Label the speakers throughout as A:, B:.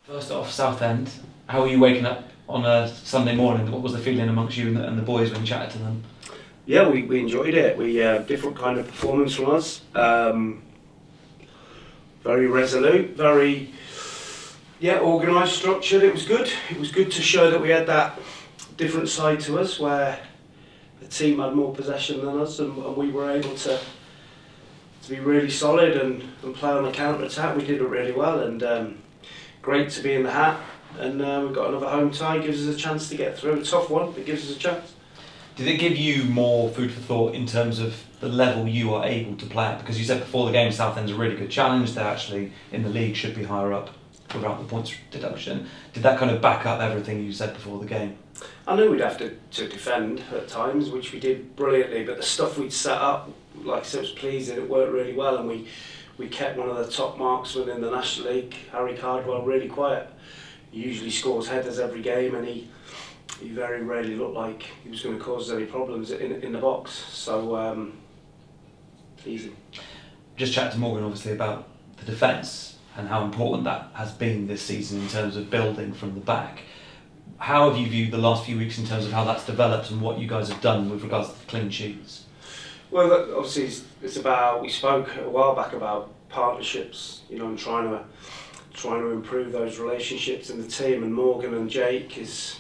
A: First off, Southend, how were you waking up on a Sunday morning? What was the feeling amongst you and the boys when you chatted to them?
B: Yeah, we enjoyed it. We different kind of performance from us. Very resolute, very organised, structured. It was good. It was good to show that we had that different side to us, where the team had more possession than us, and we were able to be really solid and play on the counter attack. We did it really well, and great to be in the hat. And we've got another home tie. Gives us a chance to get through. A tough one, but gives us a chance.
A: Did it give you more food for thought in terms of the level you are able to play at? Because you said before the game Southend's a really good challenge. They're actually in the league, should be higher up without the points deduction. Did that kind of back up everything you said before the game?
B: I knew we'd have to defend at times, which we did brilliantly, but the stuff we'd set up, like I said, was pleasing. It worked really well, and we kept one of the top marksmen in the National League, Harry Cardwell, really quiet. He usually scores headers every game, and he very rarely looked like he was going to cause any problems in the box. So, pleasing.
A: Just chatted to Morgan, obviously, about the defence and how important that has been this season in terms of building from the back. How have you viewed the last few weeks in terms of how that's developed and what you guys have done with regards to the clean sheets?
B: Well, obviously, it's about, we spoke a while back about partnerships, and trying to improve those relationships in the team. And Morgan and Jake is,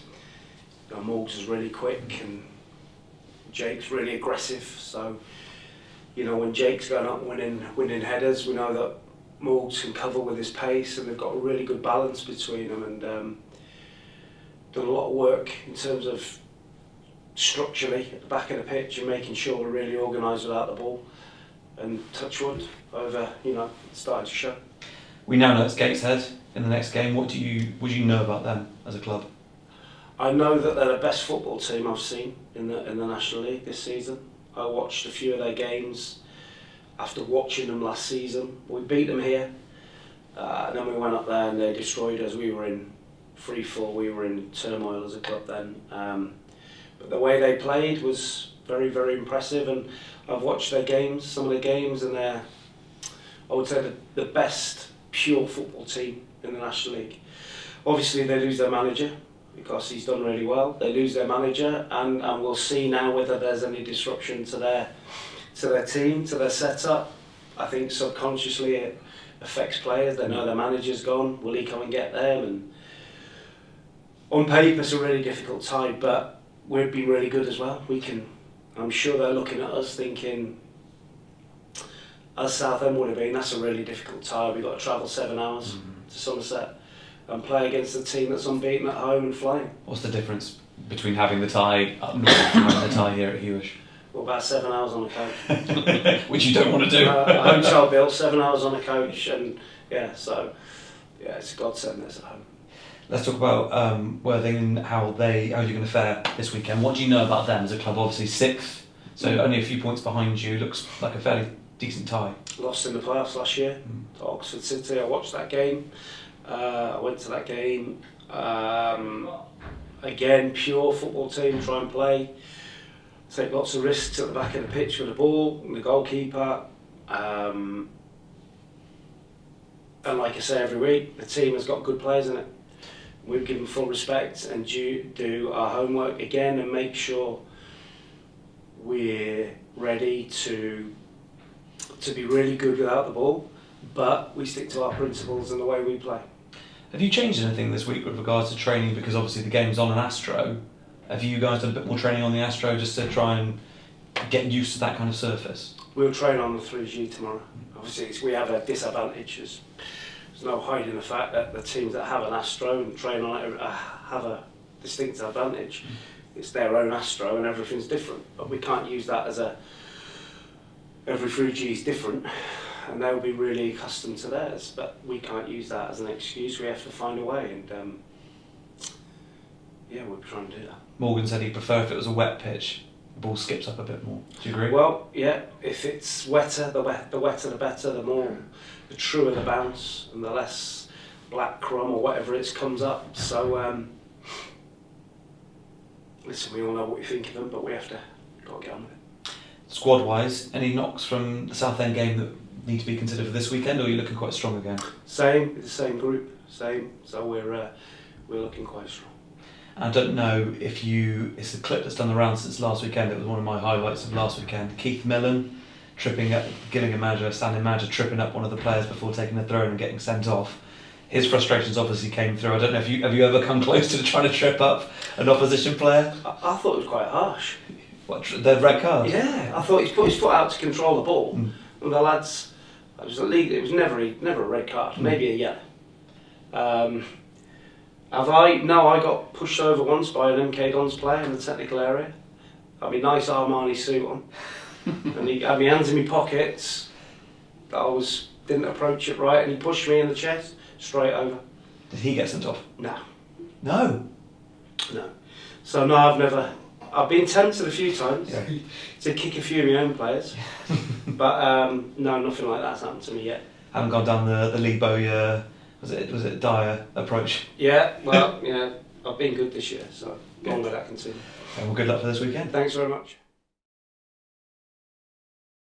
B: Morgs is really quick and Jake's really aggressive. So, when Jake's going up winning headers, we know that Morgs can cover with his pace, and they've got a really good balance between them. And done a lot of work in terms of structurally at the back of the pitch and making sure we're really organised without the ball. And touch wood, over, it's starting to show.
A: We now know it's Gateshead in the next game. What do you know about them as a club?
B: I know that they're the best football team I've seen in the National League this season. I watched a few of their games after watching them last season. We beat them here, and then we went up there and they destroyed us. We were in free fall, we were in turmoil as a club then. But the way they played was very, very impressive, and I've watched their games, some of their games, and they're, I would say, the best pure football team in the National League. Obviously they lose their manager because he's done really well. They lose their manager, and we'll see now whether there's any disruption to their team, to their setup. I think subconsciously it affects players. They know their manager's gone. Will he come and get them? And on paper it's a really difficult tie, but we've been really good as well. I'm sure they're looking at us thinking, as Southend would have been, that's a really difficult tie. We've got to travel 7 hours to Somerset and play against a team that's unbeaten at home and flying.
A: What's the difference between having the tie up north and having the tie here at Hewish?
B: Well, about 7 hours on a coach.
A: Which you don't want to do.
B: A home child bill, 7 hours on a coach, and it's a godsend that's at home.
A: Let's talk about Worthing and how you're going to fare this weekend. What do you know about them as a club? Obviously sixth, so only a few points behind you. Looks like a fairly decent tie.
B: Lost in the playoffs last year to Oxford City. I watched that game. I went to that game. Again, pure football team, try and play. Take lots of risks at the back of the pitch with the ball and the goalkeeper. And like I say every week, the team has got good players in it. We've given full respect and do our homework again and make sure we're ready to be really good without the ball, but we stick to our principles and the way we play.
A: Have you changed anything this week with regards to training? Because obviously the game's on an Astro. Have you guys done a bit more training on the Astro just to try and get used to that kind of surface?
B: We'll train on the 3G tomorrow. Obviously we have a disadvantage. There's no hiding the fact that the teams that have an Astro and train on it have a distinct advantage. It's their own Astro and everything's different, but we can't use that as every 3G is different, and they'll be really accustomed to theirs, but we can't use that as an excuse. We have to find a way, and we're trying to do that.
A: Morgan said he'd prefer if it was a wet pitch, the ball skips up a bit more. Do you agree?
B: Well, yeah, if it's wetter, the wetter the better, the truer the bounce, and the less black crumb or whatever it comes up. So, listen, we all know what we think of them, but got to get on with it.
A: Squad-wise, any knocks from the Southend game that need to be considered for this weekend, or are you looking quite strong again?
B: Same, the same group, same. So we're looking quite strong.
A: I don't know if it's a clip that's done the round since last weekend. It was one of my highlights of last weekend. Keith Millen tripping up, Gillingham manager, standing manager, tripping up one of the players before taking a throw and getting sent off. His frustrations obviously came through. I don't know if have you ever come close to trying to trip up an opposition player?
B: I thought it was quite harsh.
A: What, the red card?
B: Yeah, I thought he's put his foot out to control the ball, and the lads. It was never a red card, maybe a yellow. I got pushed over once by an MK Dons player in the technical area. Had my nice Armani suit on, and he had my hands in my pockets. Didn't approach it right, and he pushed me in the chest straight over.
A: Did he get sent off?
B: No.
A: No.
B: So no, I've been tempted a few times to kick a few of my own players, but no, nothing like that's happened to me yet.
A: Haven't gone down the Lebo, was it Dyer approach?
B: Yeah, well, yeah, I've been good this year, so long may that continue.
A: Well, good luck for this weekend.
B: Thanks very much.